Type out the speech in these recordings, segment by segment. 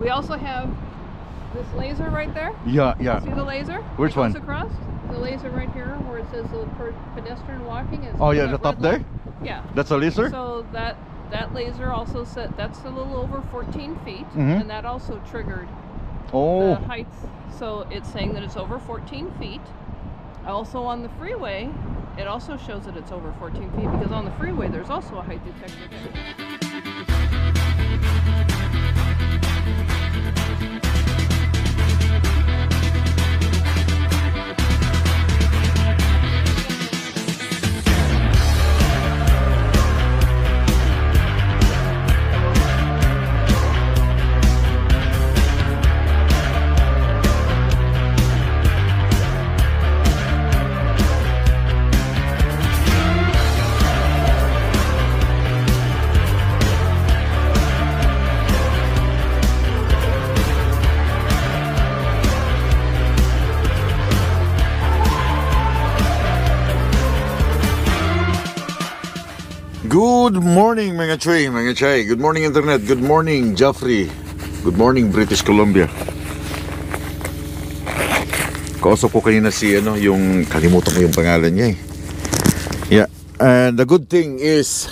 We also have this laser right there. Yeah, yeah. See the laser? Which It goes one? across. The laser right here where it says the pedestrian walking is. Oh yeah, that the top red there? line. Yeah. That's a laser? So that laser also said that's a little over 14 feet, Mhm. and that also triggered Oh. the height. So it's saying that it's over 14 feet. Also on the freeway, it also shows that it's over 14 feet because on the freeway there's also a height detector there. Good morning mga Chay. Good morning internet. Good morning Joffrey. Good morning British Columbia. Kausap ko kanina si yung kalimutan ko yung pangalan niya eh. Yeah, and the good thing is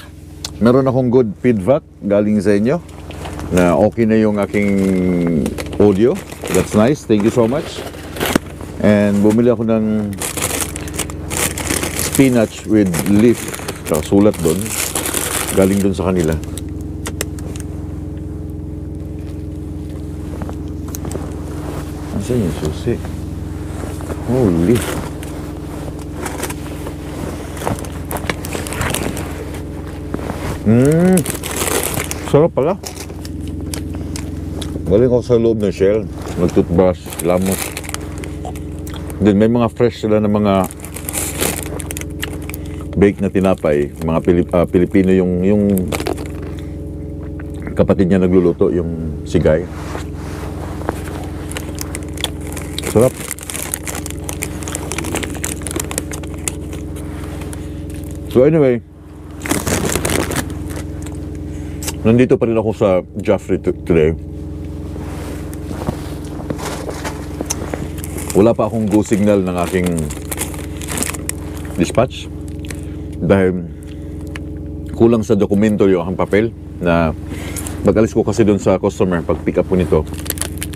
meron akong good feedback galing sa inyo na okay na yung aking audio. That's nice. Thank you so much. And bumili ako ng spinach with leaf. Sulat doon. Galing doon sa kanila. Asan yung susi? Holy. Sarap pala. Galing ako sa loob ng Shell. Nag-toothbrush, lamos. Then may mga fresh sila na mga bake na tinapay, mga Pilipino yung kapatid niya nagluluto, yung sigay. Sarap. So anyway, nandito pa rin ako sa Joffrey today. Wala pa akong go signal ng aking dispatch. Dahil kulang sa dokumento yung aking papel na pag-alis ko kasi doon sa customer, pag pick up ko nito,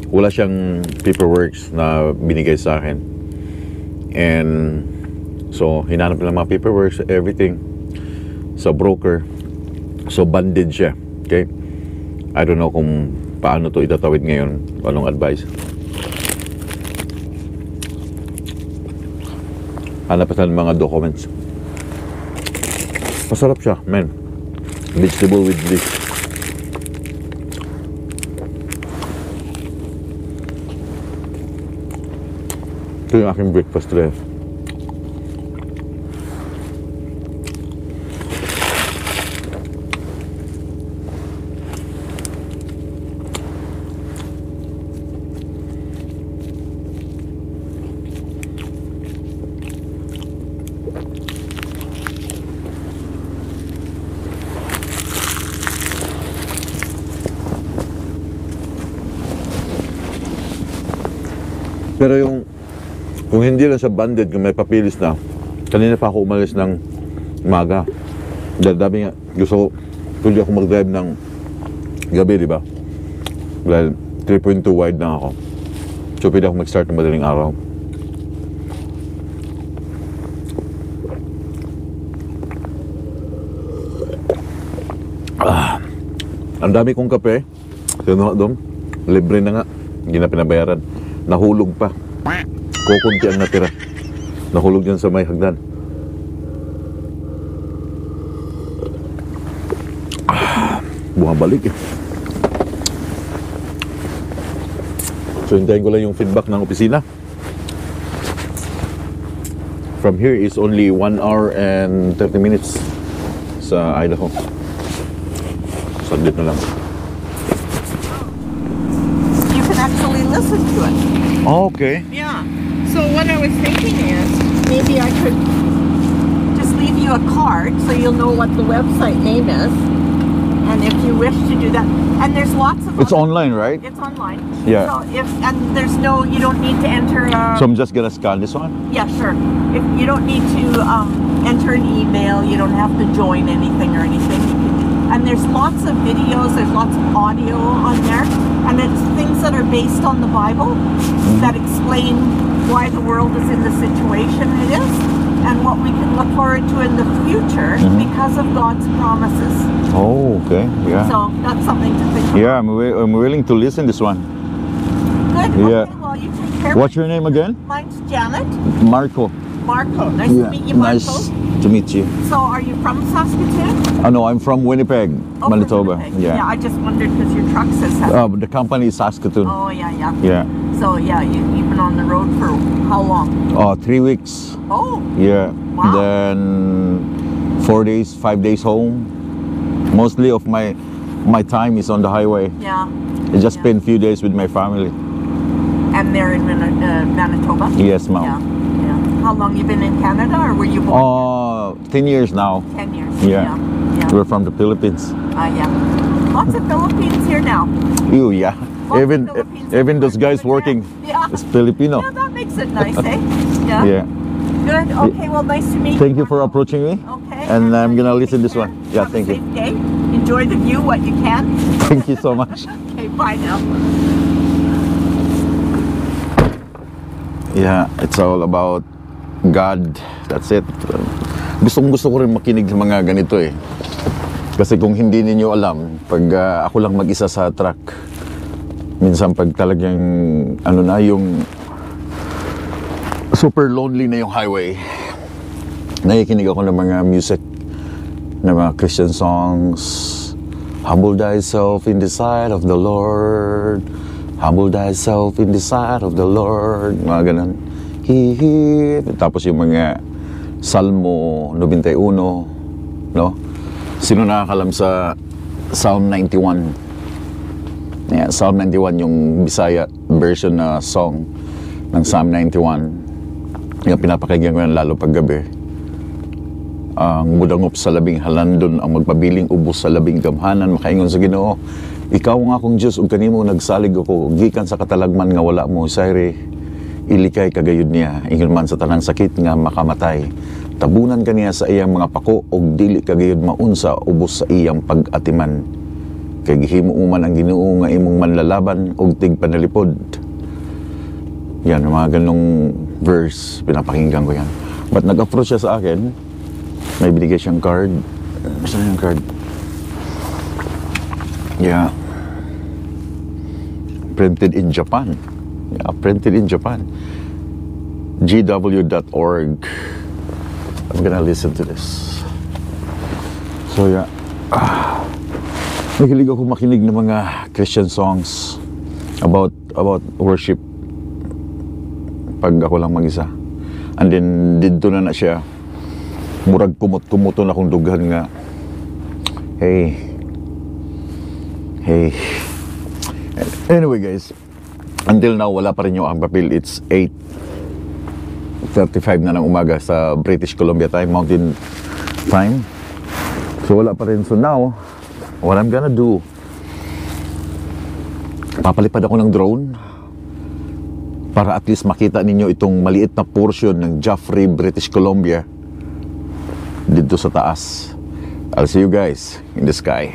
wala siyang paperworks na binigay sa akin. And so, hinanap lang mga paperworks, everything sa broker. So, banded siya. Okay? I don't know kung paano to itatawid ngayon. Anong advice? Hanap pa ng mga documents. Masarap siya, man. Vegetable with leaf. Ito yung aking breakfast today. Pero kung hindi lang sa banded, kung may papilis na, kanina pa ako umalis ng umaga. Dahil dami nga, tuloy ako mag-drive ng gabi, di ba? Dahil 3.2 wide na ako. So, pwede ako mag-start ng madaling araw. Ang dami kong kape. Doon, libre na nga. Hindi na pinabayaran. Nahulog pa. Kukunti ang natira. Nahulog yan sa may hagdan. Bumabalik eh. So hintayin ko lang yung feedback ng opisina. From here is only 1 hour and 30 minutes sa Idaho. Saglit na lang. You can actually listen to it. Okay. Yeah. So what I was thinking is maybe I could just leave you a card so you'll know what the website name is. And if you wish to do that, and there's lots of It's online, right? It's online. Yeah. So there's no, you don't need to enter. So I'm just gonna scan this one. Yeah, sure. If you don't need to enter an email, you don't have to join anything or anything. And there's lots of videos, there's lots of audio on there, and it's things that are based on the Bible that explain why the world is in the situation it is and what we can look forward to in the future because of God's promises. Oh, okay. Yeah. So that's something to think about. Yeah, I'm willing to listen this one. Good. Yeah. Okay, well, you take care. What's your name again? Mine's Janet. Marco. Marco. Nice to meet you, Marco. Nice to meet you. So are you from Saskatoon? No, I'm from Winnipeg, Oh, from Manitoba. Winnipeg. Yeah. I just wondered because your truck says that. The company is Saskatoon. Oh, yeah. Yeah. So, yeah, you've been on the road for how long? 3 weeks. Oh, Yeah. Wow. Then 4 days, 5 days home. Mostly of my time is on the highway. yeah. I just spend few days with my family. And they're in Manitoba? Yes, ma'am. Yeah. How long you been in Canada, or were you born 10 years now. 10 years? Yeah. Yeah. We're from the Philippines. Yeah. Lots of Philippines here now. Ew, yeah. Lots of Even Philippines those guys over working there. Yeah. is Filipino. Yeah, that makes it nice, eh? Yeah. Yeah. Good. Okay, well, nice to meet you. Thank you for approaching me. Okay. And I'm gonna listen take this one. care. Yeah, Have thank a you. safe day. Enjoy the view, what you can. Thank you so much. Okay, bye now. Yeah, it's all about God. That's it. Gusto ko rin makinig ng mga ganito eh. Kasi kung hindi ninyo alam, pag ako lang mag-isa sa truck, minsan pag talagang yung super lonely na yung highway, nakikinig ako ng mga music, ng mga Christian songs. Humble thyself in the sight of the Lord. Humble thyself in the sight of the Lord. Mga ganun. Tapos yung mga Salmo 91, no? Sino nakakalam sa Psalm 91? Yeah, Psalm 91 yung Bisaya version na song ng Psalm 91. Yung pinapakinggan ko yan lalo pag gabi. Ang mudangop sa labing halandon, ang magpabiling ubos sa labing gamhanan, makaingon sa Ginoo, ikaw nga akong Diyos, ug kanimo nagsalig ako, gikan sa katalagman nga wala mo, sayre, ilikay kagayod niya, ingon man sa tanang sakit nga makamatay. Tabunan kaniya sa iyang mga pako, og dili kagayod maunsa, ubos sa iyang pag-atiman. Kay gihimo man ang Ginoo nga imong manlalaban, og tigpanalipod. Yan, mga ganong verse, pinapakinggan ko yan. But nag-approach siya sa akin, may binigay siyang card. Saan yung card? Yeah. Printed in Japan. Yeah, printed in Japan. gw.org. I'm gonna listen to this. So yeah. Nahilig ako makinig ng mga Christian songs about worship pag ako lang mag-isa. And then dito na siya. Murag kumot-kumuto na akong dughan nga. Hey. Anyway guys, until now wala pa rin yung ang papel. It's 8:35 na ng umaga sa British Columbia time, Mountain Time. So wala pa rin. So now, what I'm gonna do, papalipad ako ng drone para at least makita ninyo itong maliit na portion ng Joffre, British Columbia dito sa taas. I'll see you guys in the sky.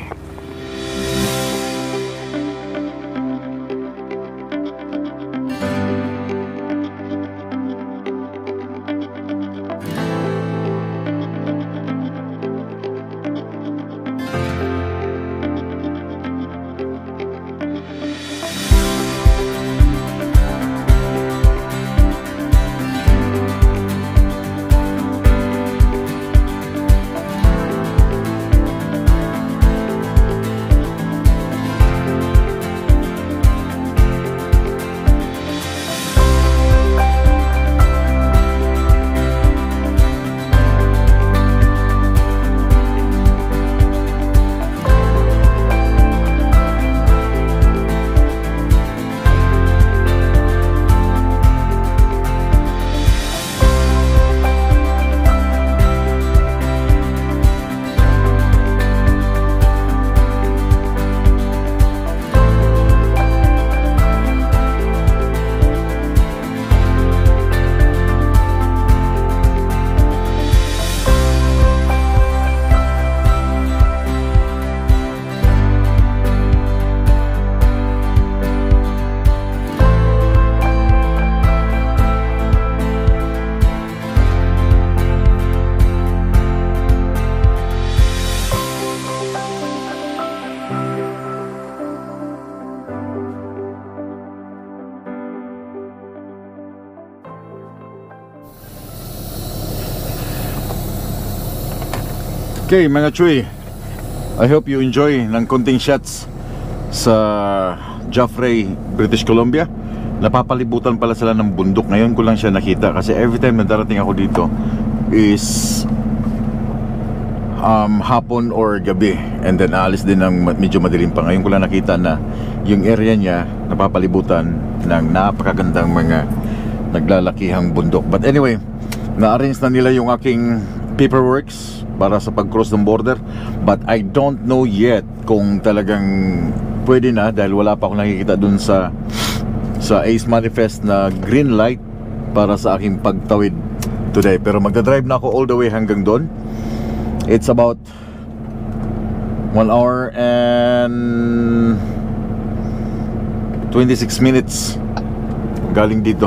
Okay mga Chuy, I hope you enjoy ng konting shots sa Joffre, British Columbia. Napapalibutan pala sila ng bundok. Ngayon ko lang siya nakita kasi every time na darating ako dito is hapon or gabi, and then aalis din ng medyo madilim pa. Ngayon ko lang nakita na yung area niya napapalibutan ng napakagandang mga naglalakihang bundok. But anyway, na-arrange na nila yung aking paperworks para sa pag-cross ng border, but I don't know yet kung talagang pwede na dahil wala pa akong nakikita dun sa ACE Manifest na green light para sa aking pagtawid today. Pero magdadrive na ako all the way hanggang doon. It's about 1 hour and 26 minutes galing dito.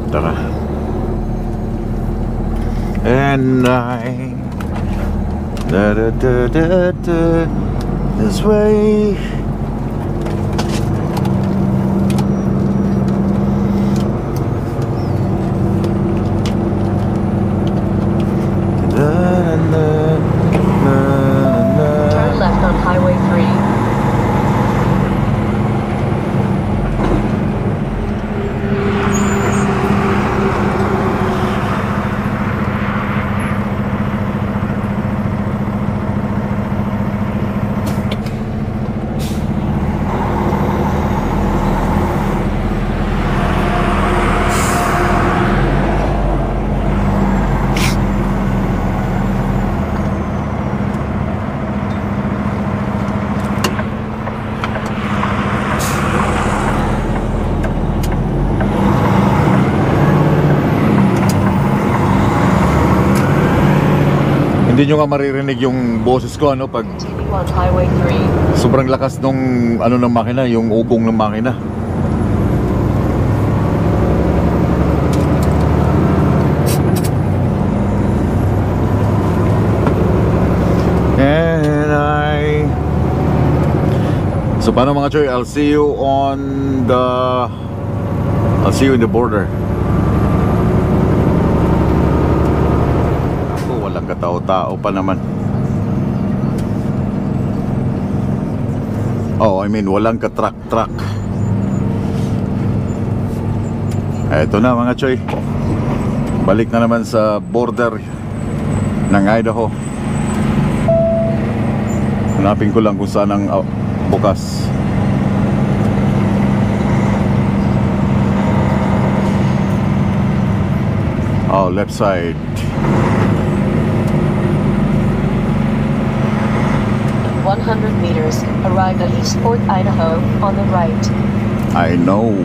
Tara. And I this way. Turn left on Highway 3. Hindi nyo nga maririnig yung boses ko pag Continue on Highway 3. sobrang lakas nung ng makina, yung ugong ng makina. And so paano mga Choy, I'll see you in the border. Walang katao-tao pa naman. Oh, I mean walang ka-truck. Eto na mga Choy, balik na naman sa border ng Idaho. Hanapin ko lang kung saan ang bukas. Oh, left side. In 100 meters, arrive at Eastport, Idaho, on the right. I know.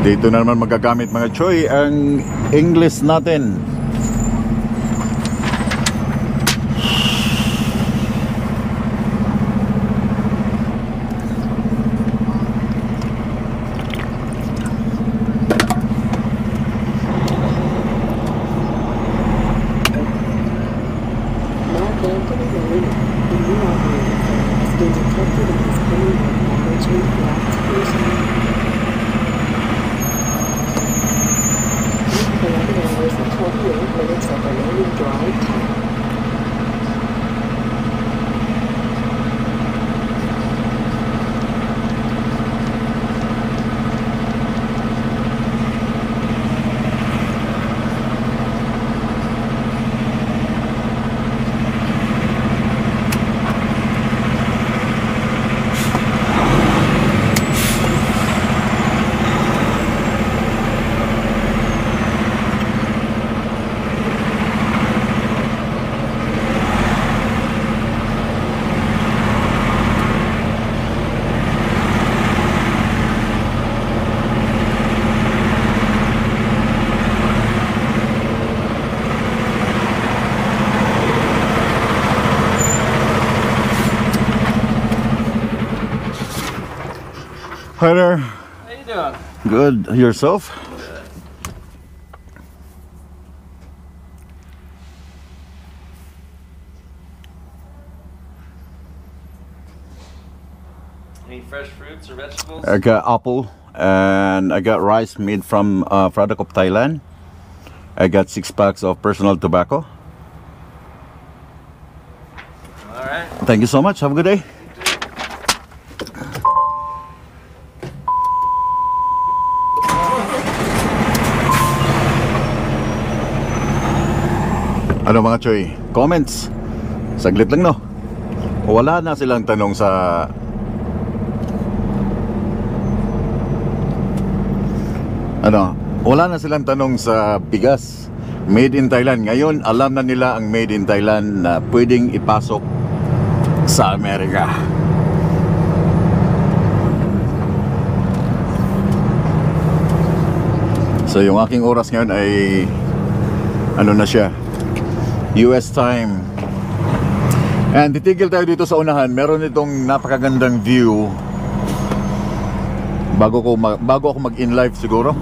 Dito na naman magagamit mga Choy ang English natin. Hi there. How you doing? Good. Yourself? fruits or vegetables? I got apple, and I got rice made from product of Thailand. I got 6 packs of personal tobacco. All right. Thank you so much. Have a good day. Ano mga Choy? Comments? Saglit lang, no? Wala na silang tanong sa wala na silang tanong sa bigas made in Thailand. Ngayon alam na nila ang made in Thailand na pwedeng ipasok sa Amerika. So yung aking oras ngayon ay ano na siya, US time. And titigil tayo dito sa unahan. Meron itong napakagandang view. Bago ako mag-in live siguro.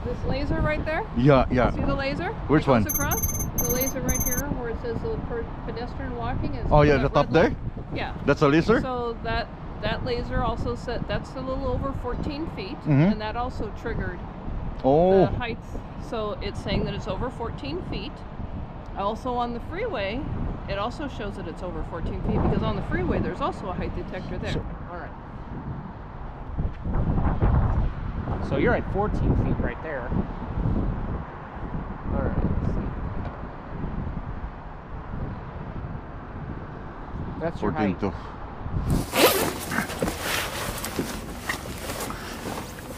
This laser right there? Yeah. See the laser? Which It goes one? across? The laser right here where it says the pedestrian walking. It's Oh yeah, that the top red there? line. Yeah. That's a laser? So that laser also said that's a little over 14 feet, Mhm. and that also triggered Oh. the height. So it's saying that it's over 14 feet. Also on the freeway, it also shows that it's over 14 feet because on the freeway there's also a height detector there. All right. So you're at 14 feet right there. All right. Let's see. That's your 14 height. to.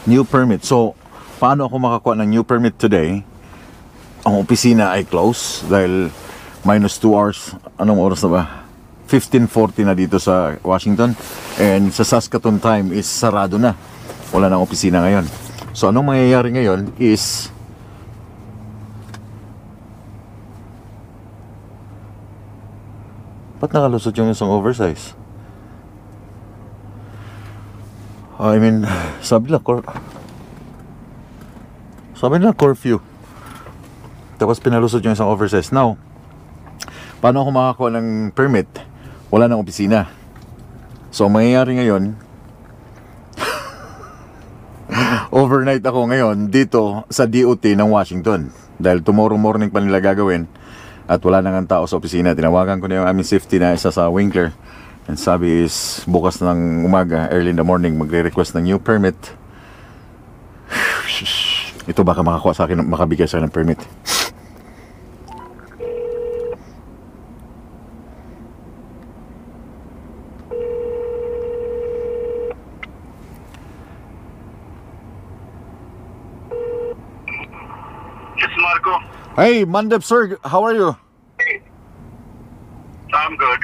New permit. So, paano ako makakuha ng new permit today? Ang opisina ay close dahil minus 2 hours. Anong oras na ba? 15:40 na dito sa Washington. And sa Saskatoon time is sarado na. Wala nang opisina ngayon. So, anong mangyayari ngayon is ba't nakalusot yung isang oversize? I mean, sabi nila curfew. Tapos pinalusot yung isang oversize. Now, paano ako makakuha ng permit? Wala nang opisina. So, ang mangyayari ngayon, overnight ako ngayon dito sa DOT ng Washington. Dahil tomorrow morning pa nila gagawin at wala nang tao sa opisina. Tinawagan ko na yung aming safety na isa sa Winkler. And sabi is bukas ng umaga, early in the morning, magre-request ng new permit. Ito baka makakuha sa akin, makabigay sa akin ng permit. It's Marco. Hey, Mandep sir, how are you? I'm good.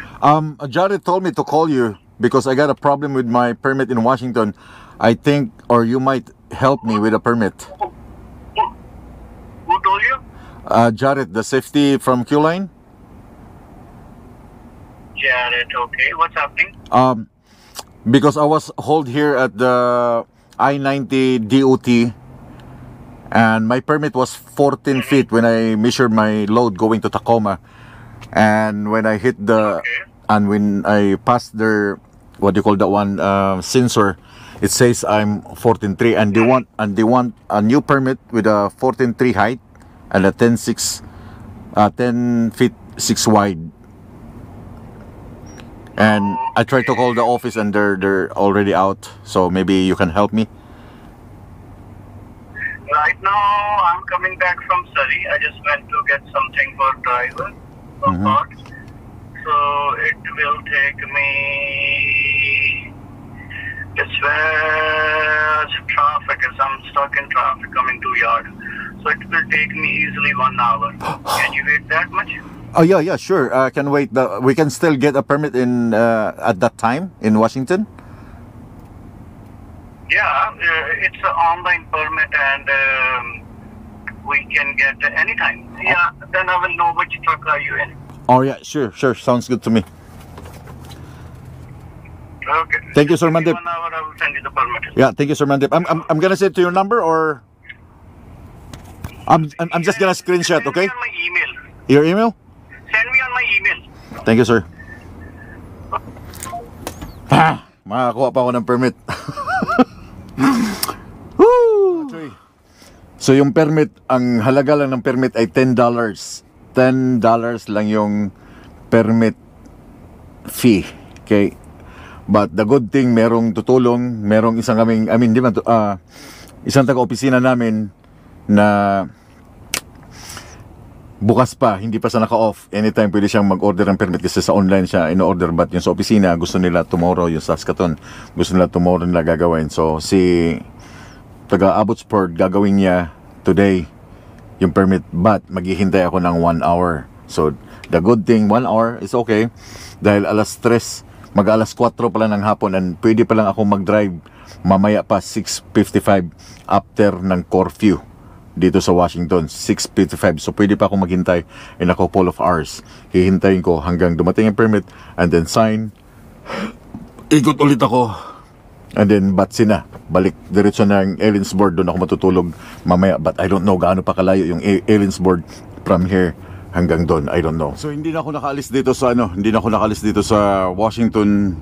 Jared told me to call you because I got a problem with my permit in Washington. I think, or you might help me with a permit. Who told you? Jared, the safety from Q-Line. Jared, okay. What's happening? Because I was hauled here at the I-90 DOT and my permit was 14 feet when I measured my load going to Tacoma. And when I hit the, and when I passed their, what do you call that one, sensor, it says I'm 14.3, and they want a new permit with a 14.3 height and a 10 feet 6 wide. And I tried to call the office and they're already out, so maybe you can help me. Right now, I'm coming back from Surrey. I just went to get something for driver. Parts. So it will take me. It's where traffic is. I'm stuck in traffic coming to yard. So it will take me easily 1 hour. Can you wait that much? Oh yeah, sure. I can wait. We can still get a permit in at that time in Washington. Yeah, it's an online permit and we can get anytime. Yeah, then I will know which truck are you in. Oh yeah, sure. Sounds good to me. Okay. Thank you, Sir Give me Mandip. 1 hour, I will send you the permit. Yeah, thank you, Sir Mandip. I'm gonna send to your number, or I'm just gonna screenshot. Send Okay, me on my email. your email. Send me on my email. Thank you, sir. Makakuha pa ako ng permit. Woo! So yung permit, ang halaga lang ng permit ay $10. $10 lang yung permit fee. Okay? But the good thing, merong tutulong, merong isang kaming, isang taga-opisina namin na bukas pa, hindi pa sa naka-off. Anytime pwede siyang mag-order ng permit kasi sa online siya in-order, but yung sa opisina gusto nila tomorrow, yung Saskatoon gusto nila tomorrow nila gagawin. So si taga Abbotsford gagawin niya today yung permit, but maghihintay ako ng 1 hour. So the good thing, 1 hour is okay dahil alas 3, mag-alas 4 pa lang ng hapon and pwede pa lang ako mag-drive mamaya pa 6:55 after ng curfew dito sa Washington, 6:55. So pwede pa ako maghintay in a couple of hours. Hihintayin ko hanggang dumating yung permit and then sign. Ikot ulit ako. And then batsi na. Balik diretso ng Ellensburg, doon ako matutulog mamaya. But I don't know gaano pa kalayo yung Ellensburg from here hanggang doon. I don't know. So hindi na ako nakaalis dito sa Washington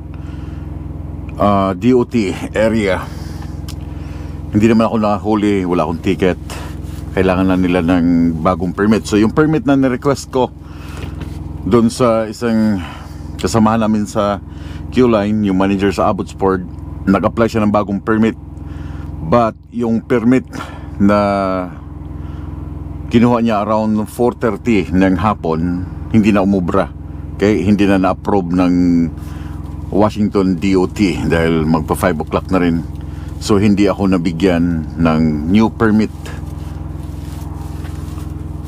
DOT area. Hindi naman ako nakahuli, wala akong ticket. Kailangan na nila ng bagong permit. So yung permit na ni-request ko doon sa isang kasamahan namin sa Q-Line, yung manager sa Abbotsford, nag-apply siya ng bagong permit. But yung permit na kinuha niya around 4:30 ng hapon, hindi na umubra. Okay? Hindi na na-approve ng Washington DOT dahil magpa 5 o'clock na rin. So hindi ako nabigyan ng new permit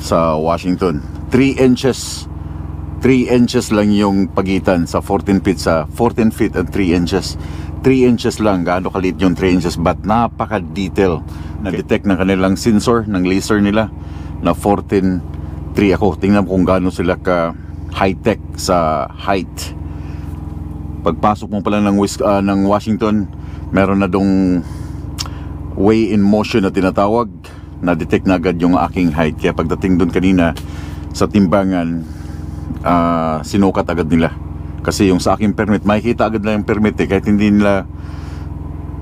sa Washington. 3 inches lang yung pagitan sa 14 feet sa 14 feet and 3 inches. 3 inches lang, gaano kalit yung 3 inches, but napaka-detail. Na-detect ng kanilang sensor, ng laser nila na 14.3 ako. Tingnan mo kung gaano sila ka high-tech sa height. Pagpasok mo pala ng Washington, meron na dong way in motion na tinatawag. Na-detect na agad yung aking height. Kaya pagdating doon kanina sa timbangan, sinukat agad nila. Kasi yung sa aking permit, makikita agad na yung permit kahit hindi nila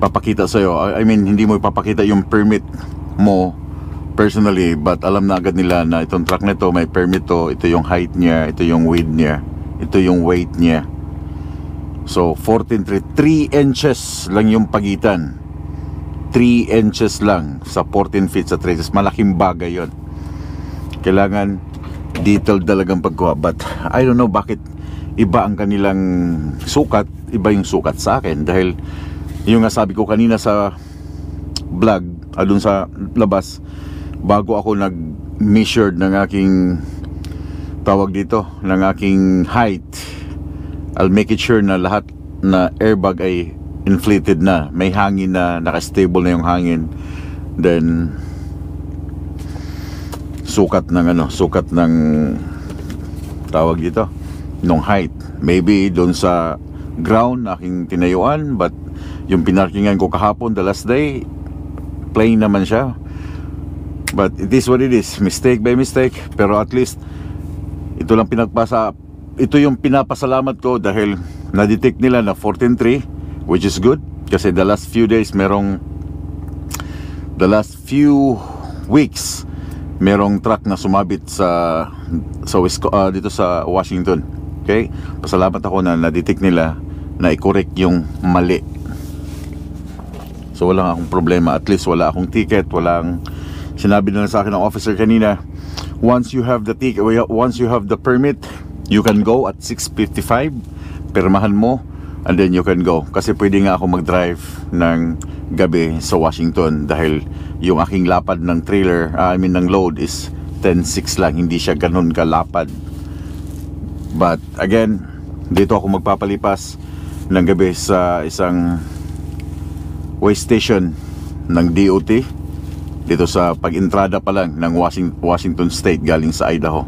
papakita sa'yo. I mean, hindi mo ipapakita yung permit mo personally, but alam na agad nila na itong truck na ito may permit to. Ito yung height niya, ito yung width niya, ito yung weight niya. So 14.3, 3 inches lang yung pagitan. 3 inches lang sa 14 feet sa 3 inches. Malaking bagay yon. Kailangan detailed talagang pagkuha. But I don't know bakit iba ang kanilang sukat, iba yung sukat sa akin. Dahil yung nga sabi ko kanina sa vlog, dun sa labas, bago ako nag-measured ng aking tawag dito, ng aking height, I'll make it sure na lahat na airbag ay inflated na, may hangin na, naka-stable na yung hangin. Then sukat ng tawag dito nung height. Maybe doon sa ground aking tinayuan, but yung pinarkingan ko kahapon, the last day, plain naman siya. But it is what it is, mistake by mistake. Pero at least ito yung pinapasalamat ko dahil na-detect nila na 14.3, which is good. Kasi the last few weeks, merong truck na sumabit dito sa Washington. Okay? Pasalamat ako na na-detect nila na i-correct yung mali. So wala akong problema. At least wala akong ticket, sinabi na sa akin ng officer kanina, once you have the ticket, once you have the permit, you can go at 6:55. Pirmahan mo and then you can go. Kasi pwede nga ako mag-drive ng gabi sa Washington dahil yung aking lapad ng trailer, ng load is 10.6 lang, hindi siya ganun kalapad. But again, dito ako magpapalipas ng gabi sa isang way station ng DOT dito sa pag-entrada pa lang ng Washington State galing sa Idaho.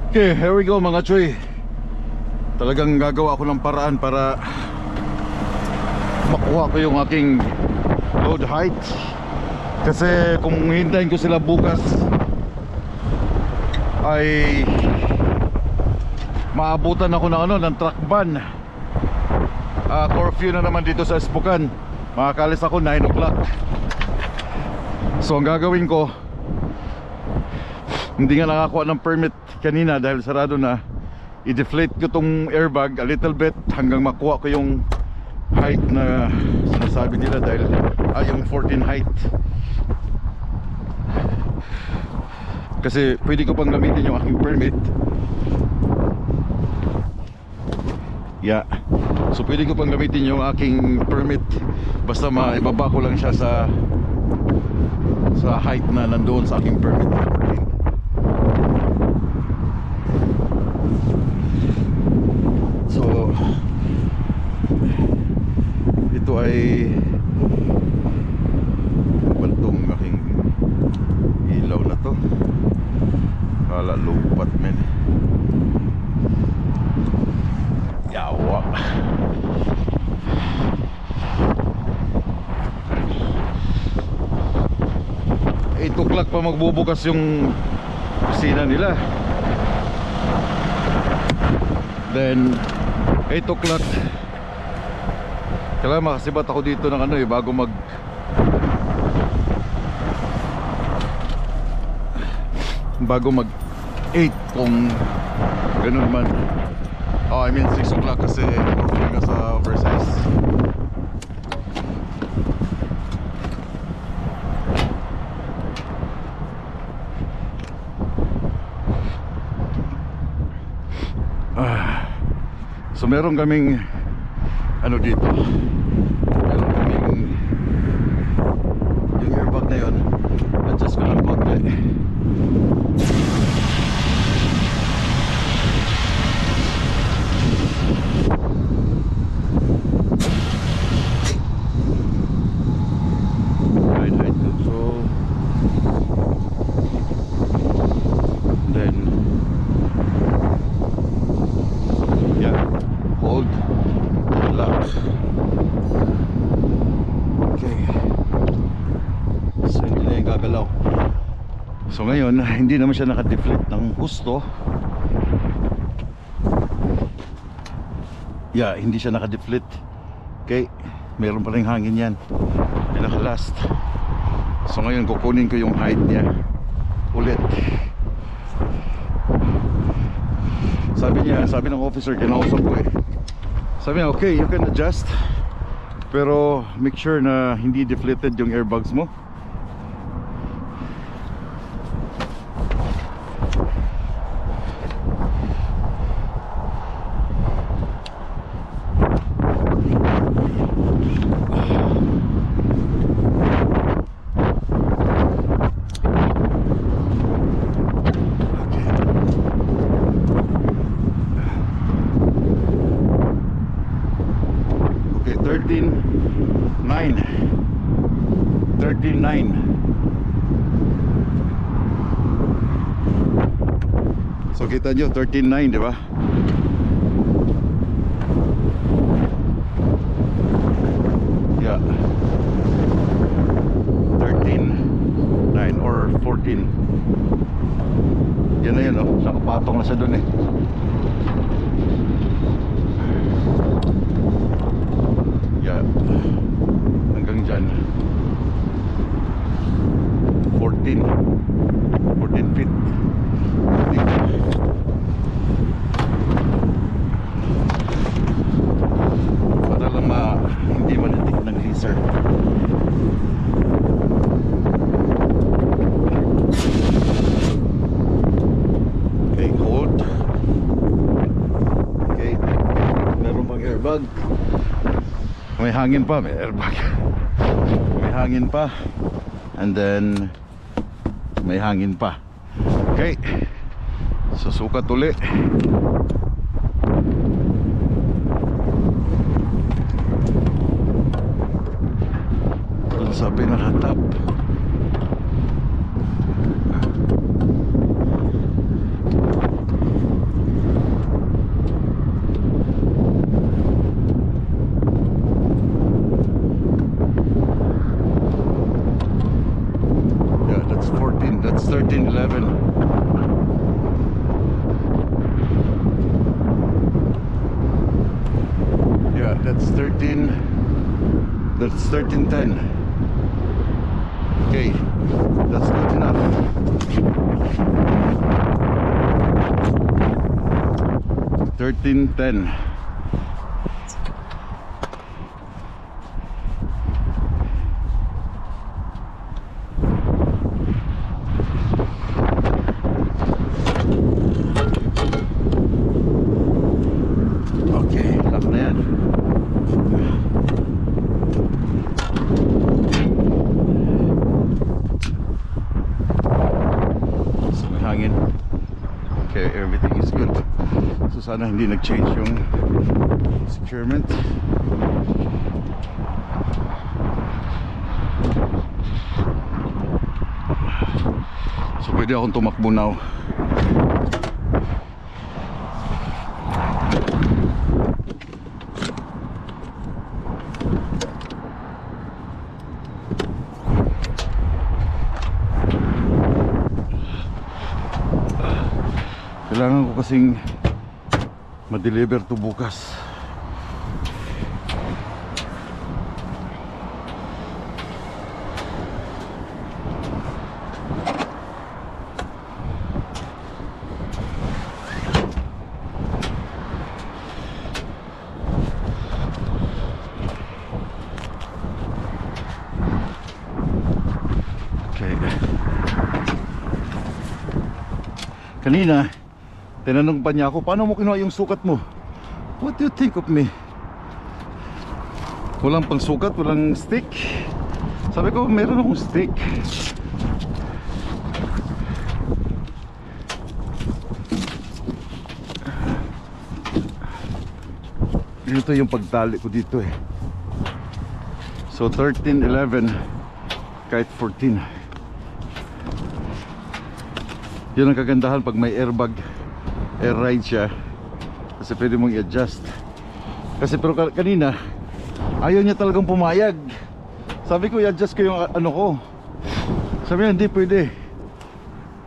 Okay, here we go mga choy. Talagang gagawa ako ng paraan para makuha ko yung aking load height. Kasi kung hintayin ko sila bukas ay maabutan ako ng ng truck ban. Curfew na naman dito sa Espucan. Makakalis ako 9 o'clock. So ang gagawin ko, hindi nga nakakuha ng permit kanina dahil sarado na. I-deflate ko tong airbag a little bit hanggang makuha ko yung height na sinasabi nila, dahil yung 14 height. Kasi pwede ko pang gamitin yung aking permit. Yeah. So pwede ko pang gamitin yung aking permit, basta maibaba ko lang siya sa height na nandoon sa aking permit, 14. So ito ay baltong aking ilaw na to. Kala lupat men. Yawa. 8 o'clock pa magbubukas yung kusina nila. Then 8 o'clock kailangan makasibat ako dito ng bago mag bago mag 8 kung ganun man. I mean 6 o'clock kasi curfew na sa Versailles. So meron kaming dito, meron kaming yung airbag na yun, adjust ko lang konti. Ride height control, then hold, lock. Okay. So hindi na yung gagalaw. So ngayon hindi naman siya naka-deflate ng husto. Hindi siya naka-deflate. Okay, meron pa ring hangin yan, pinaka-last. So ngayon kukunin ko yung height niya ulit. Sabi ng officer, kinausap ko sabi niya, okay, you can adjust, pero make sure na hindi deflated yung airbags mo. Okay, 13.9. So kita nyo 13.9, di ba? Yeah, 13.9 or 14. Yan na yun, nakapatong na siya dun hanggang dyan 14 feet. Para lang hindi malitik ng laser. Okay, hold. Okay, meron pang airbag. May hangin pa, may airbag. May hangin pa. And then may hangin pa. Okay. Susukat uli. Doon sa pinaka-top. That's 13.11. That's 13. That's 1310. Okay, that's good enough. 1310. Okay, lock na yan. So may hangin. Okay, everything is good. So sana hindi nag-change yung securement. So pwede akong tumakbo now. Kailangan ko kasing ma-deliver to bukas. Okay. Kanina tinanong pa niya ako, paano mo kinuha yung sukat mo? What do you think of me? Walang pang sukat, walang stick. Sabi ko, meron akong stick. Dito yung pagtali ko dito eh. So 13, 11, kahit 14. Yun ang kagandahan pag may airbag, air ride siya, kasi pwede mong i-adjust. Kasi pero kanina ayaw niya talagang pumayag. Sabi ko i-adjust ko yung ano ko. Sabi niya hindi pwede,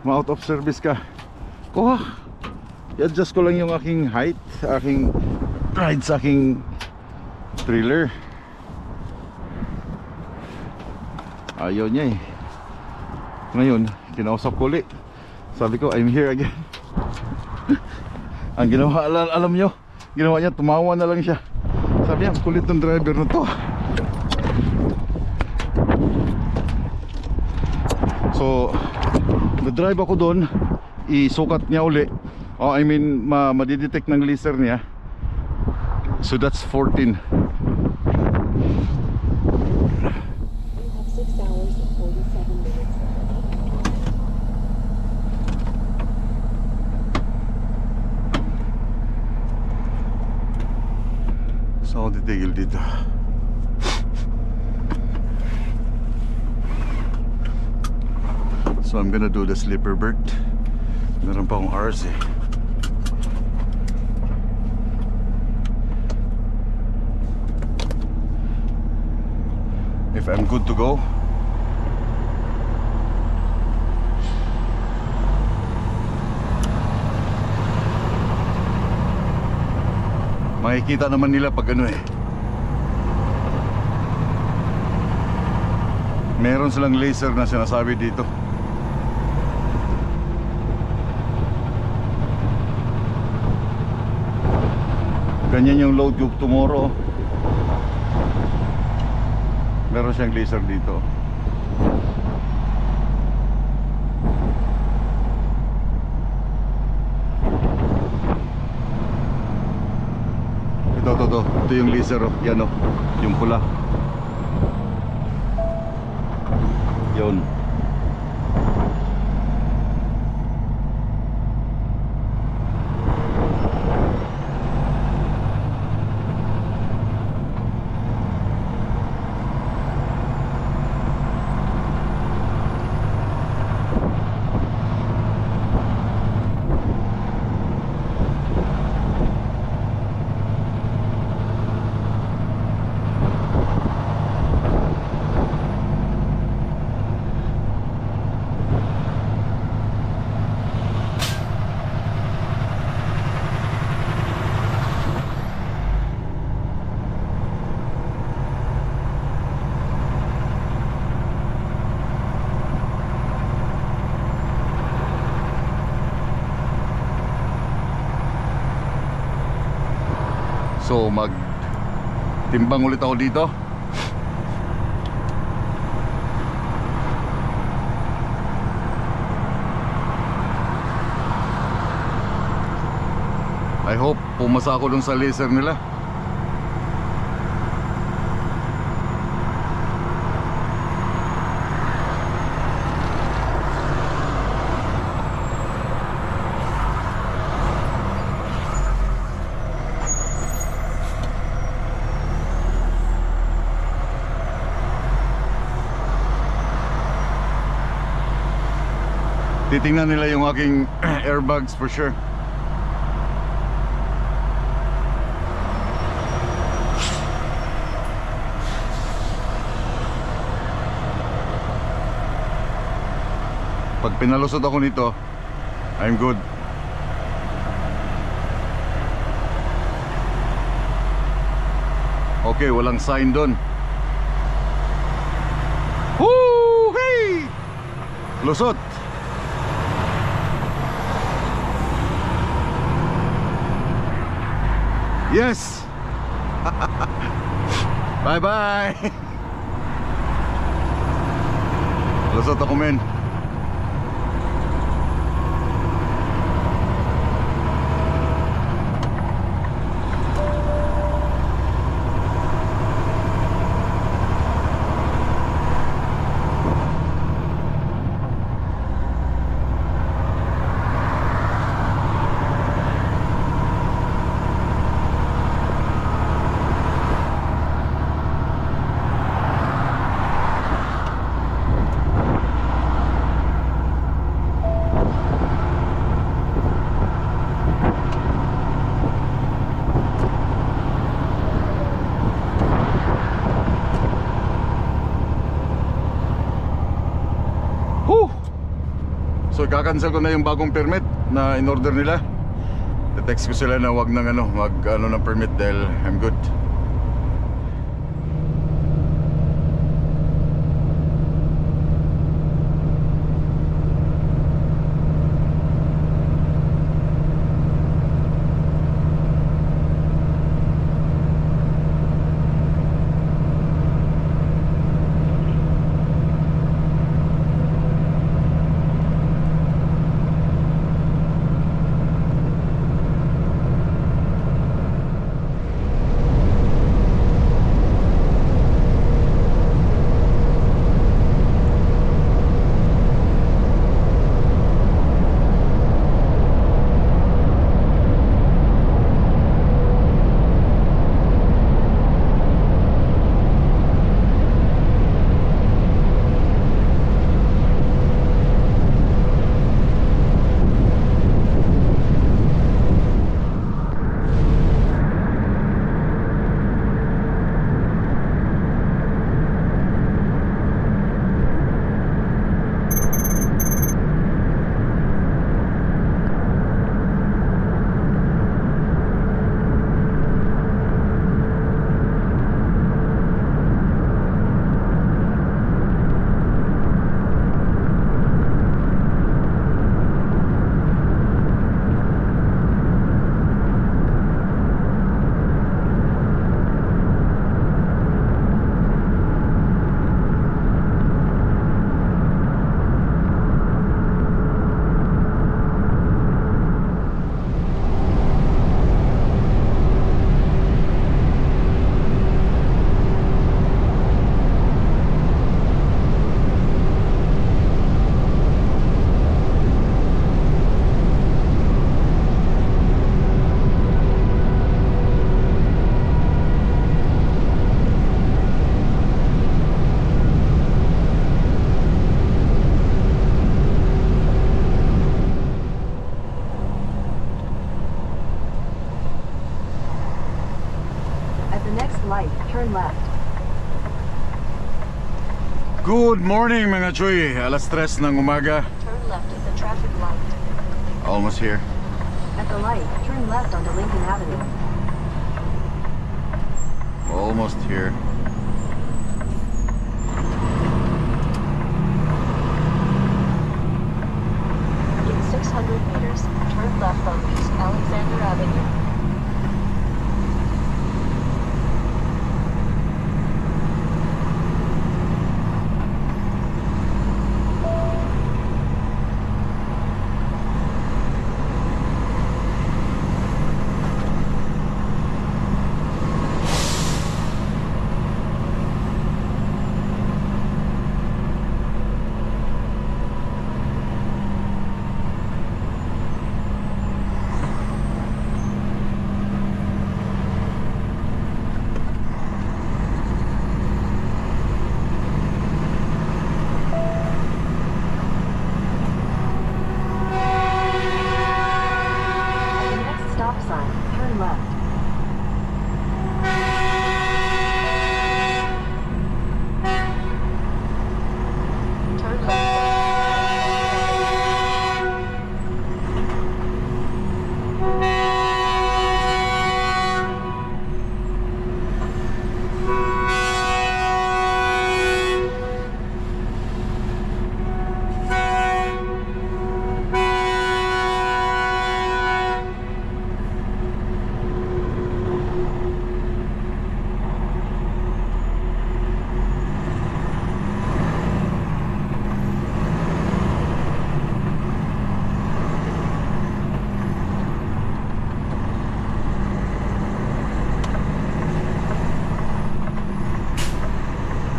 ma-out of service ka. Kuha, i-adjust ko lang yung aking height, aking ride sa aking trailer. Ayaw niya eh. Ngayon kinausap ko ulit. Sabi ko I'm here again. Ang ginawa, alam nyo, ginawa niya, tumawa na lang siya. Sabi niya, kulit ng driver na to. So na-drive ako doon, isukat niya uli. I mean, madidetect ng laser niya. So that's 14. So ako titigil dito. So I'm gonna do the sleeper berth. Meron pa akong hours eh. If I'm good to go, makikita naman nila pag ano eh, meron silang laser na sinasabi dito. Ganyan yung load yung tomorrow. Meron siyang laser dito. Ito yung laser oh. Yan oh, yung pula. Yun. So timbang ulit ako dito. I hope pumasa ako dun sa laser nila. Titingnan nila yung aking airbags for sure. Pag pinalusot ako nito, I'm good. Okay, walang sign doon. Woo! Hey! Lusot! Yes! Bye-bye! Lusot ako, men. So kakancel ko na yung bagong permit na in-order nila. Te-text ko sila na wag nang mag-ano ng permit dahil I'm good. Turn left. Good morning mga choy. Alas 3 ng umaga. Turn left at the traffic light. Almost here. At the light, turn left onto Lincoln Avenue. Almost here. In 600 meters, turn left on East Alexander Avenue. left. Turn left.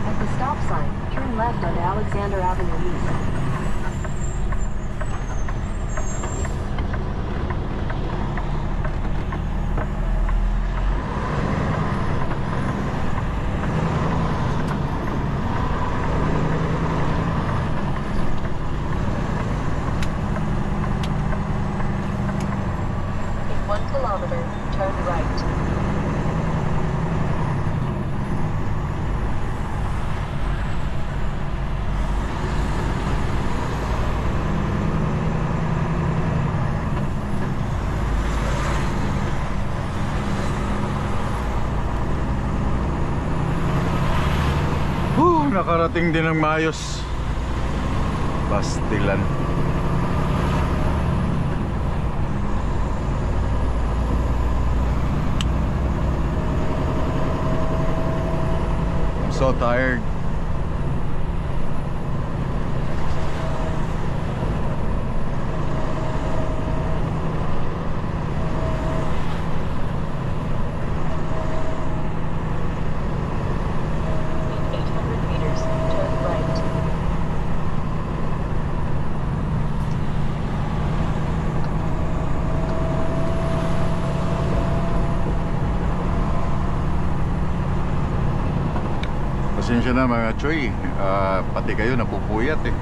At the stop sign, turn left on Alexander Avenue East. In 1 kilometer, turn right. Nakarating din ng maayos. Bastilan. I'm so tired. In 800 meters, turn right. Pasensya na mga Choy, pati kayo napupuyat eh.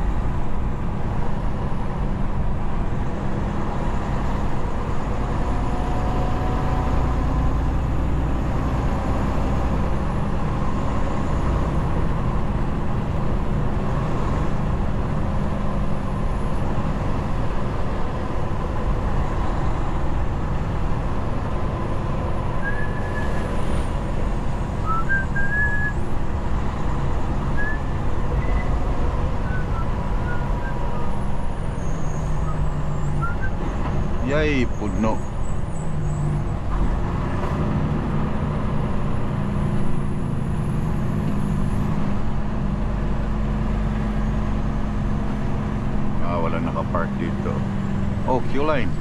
Yay, puno. Wala nakapark dito. Oh, queue line.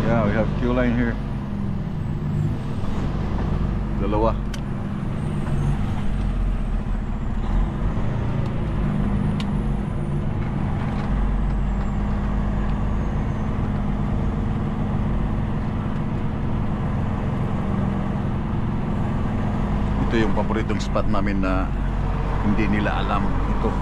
Yeah, we have queue line here. Dalawa. Ito yung paboritong spot namin na hindi nila alam ito.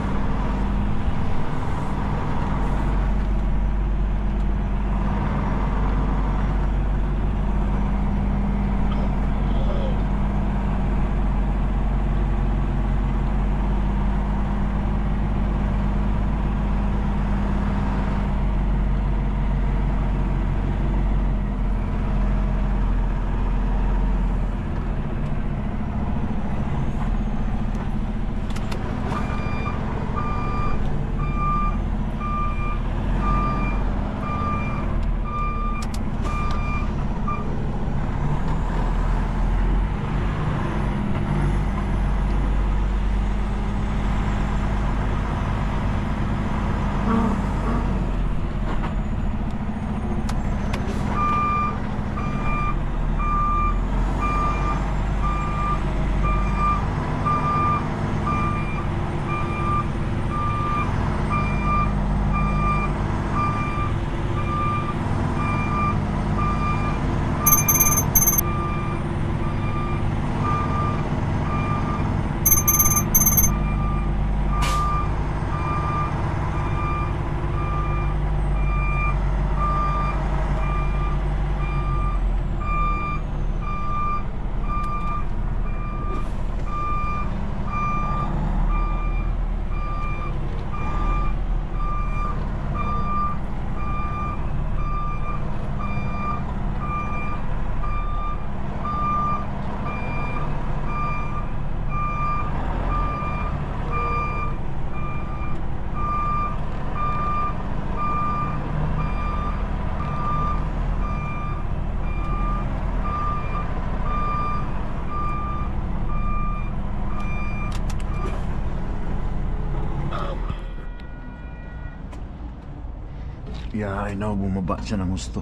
Yeah, I know, bumaba siya ng gusto.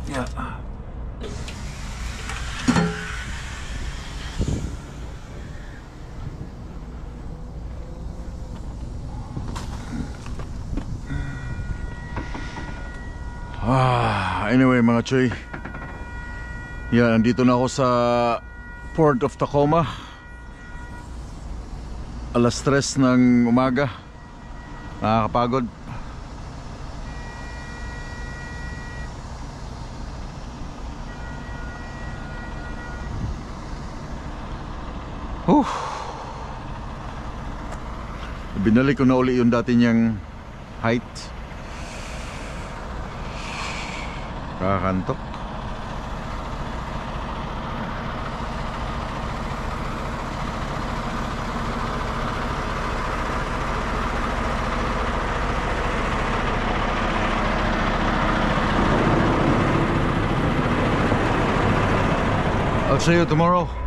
Yeah. Anyway mga choy, yeah, nandito na ako sa Port of Tacoma. Alas 3 ng umaga. Nakakapagod. Binalik ko na uli yung dati niyang height. Kakakantok. I'll see you tomorrow.